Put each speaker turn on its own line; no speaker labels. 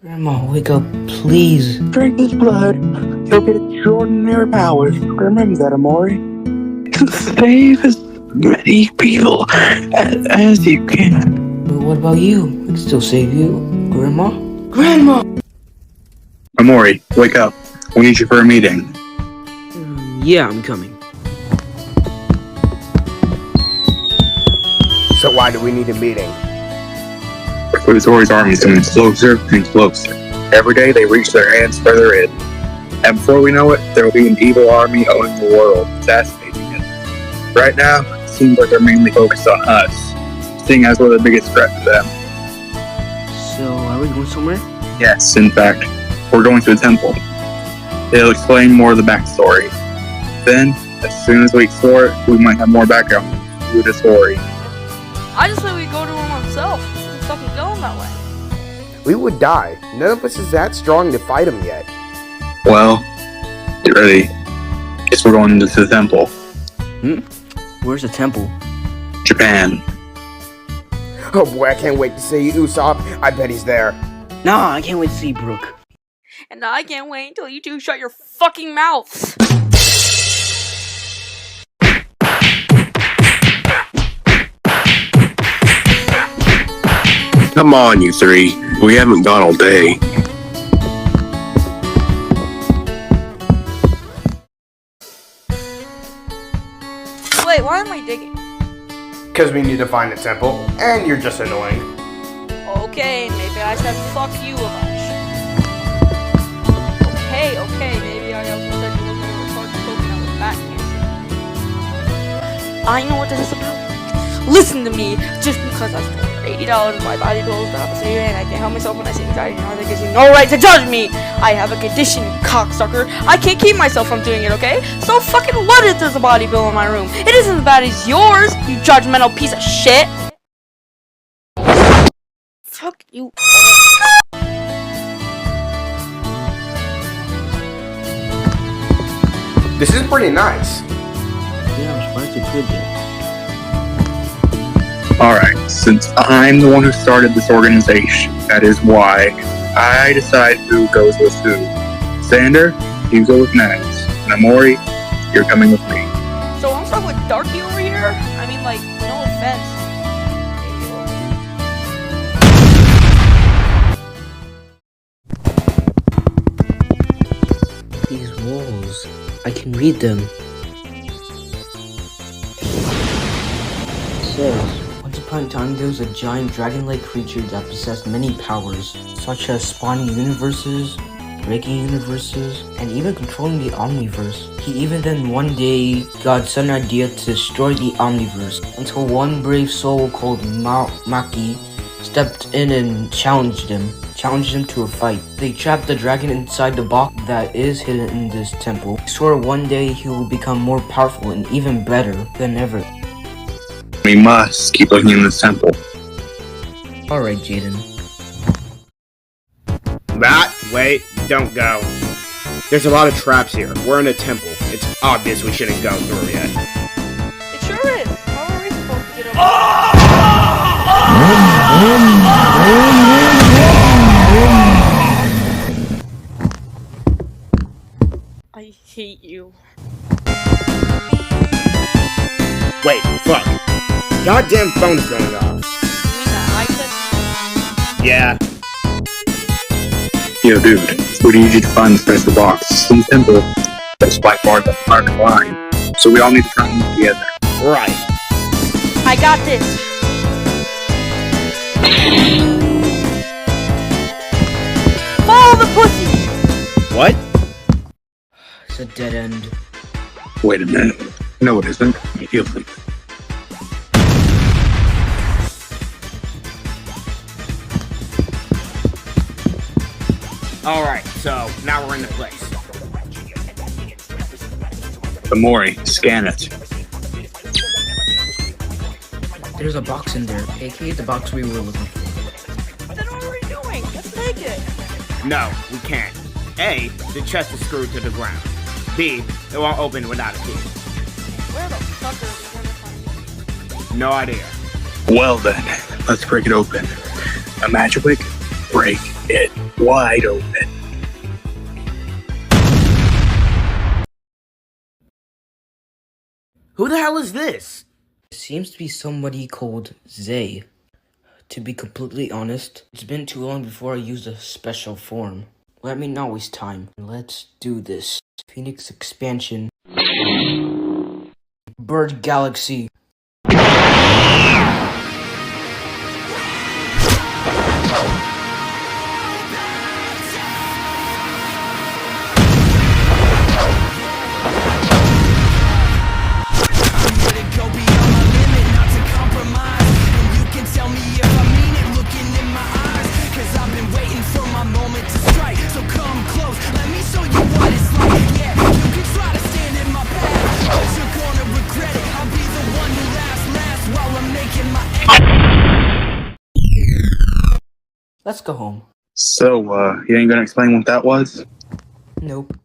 Grandma, wake up, please.
Drink this blood. You'll get extraordinary powers. Remember that, Amori. Save as many people as you can.
But what about you? I can still save you. Grandma? Grandma!
Amori, wake up. We need you for a meeting.
Yeah, I'm coming.
So why do we need a meeting?
Fututori's army is coming closer and closer. Every day they reach their hands further in. And before we know it, there will be an evil army owning the world, assassinating it. Right now, it seems like they're mainly focused on us, seeing as we're the biggest threat to them.
So, are we going somewhere?
Yes, in fact, we're going to a temple. It'll explain more of the backstory. Then, as soon as we explore it, we might have more background to the story.
I just say we go to him himself. Let's fucking go him that way.
We would die. None of us is that strong to fight him yet.
Well, get ready. Guess we're going to the temple.
Where's the temple?
Japan.
Oh boy, I can't wait to see Usopp. I bet he's there.
Nah, I can't wait to see Brooke.
And I can't wait until you two shut your fucking mouths.
Come on, you three. We haven't gone all day.
Wait, why am I digging?
Because we need to find the temple, and you're just annoying.
Okay, maybe I said fuck you a bunch. Okay, maybe I also said you look like a retarded coconut with back cancer. I know what this is about. Listen to me, just because I spent $80 in my body pills to have a savior and I can't help myself when I see anxiety and all that gives you no right to judge me! I have a condition, you cocksucker. I can't keep myself from doing it, okay? So fucking what if there's a body pill in my room? It isn't as bad as yours, you judgmental piece of shit! Fuck you.
This is pretty nice.
Yeah, I'm surprised you could do.
Alright, since I'm the one who started this organization, that is why I decide who goes with who. Xander, you go with Max. And Amori, you're coming with me.
So I'm stuck with Darky over here? I mean, like, no offense.
These walls, I can read them. It says, once upon a time there was a giant dragon-like creature that possessed many powers, such as spawning universes, breaking universes, and even controlling the Omniverse. He even then one day got an idea to destroy the Omniverse, until one brave soul called Maki stepped in and challenged him to a fight. They trapped the dragon inside the box that is hidden in this temple. He swore one day he will become more powerful and even better than ever.
We must keep looking in this temple.
Alright, Jaden.
Matt, wait, don't go. There's a lot of traps here. We're in a temple. It's obvious we shouldn't go through yet.
It sure is. How are we supposed to get over I hate you.
Wait, fuck. Goddamn phone's going off.
You mean that I said?
Yeah.
Yo, dude, we need you to find the special box. It's in the temple. That's by far the hardest line. So we all need to try and move together.
Right.
I got this. Follow the pussy!
What?
It's a dead end.
Wait a minute. No, it isn't. Heal me.
Alright, so now we're in the place.
The Mori, scan it.
There's a box in there, aka the box we were looking for.
Then what are we doing? Let's take it.
No, we can't. A, the chest is screwed to the ground. B, it won't open without a key.
Where the fuck are we gonna find it?
No idea.
Well then, let's break it open. A magic wick? Break it wide open.
Who the hell is this?
It seems to be somebody called Zay. To be completely honest, it's been too long before I used a special form. Let me not waste time. Let's do this. Phoenix expansion. Bird Galaxy. Let's go home.
So, you ain't gonna explain what that was?
Nope.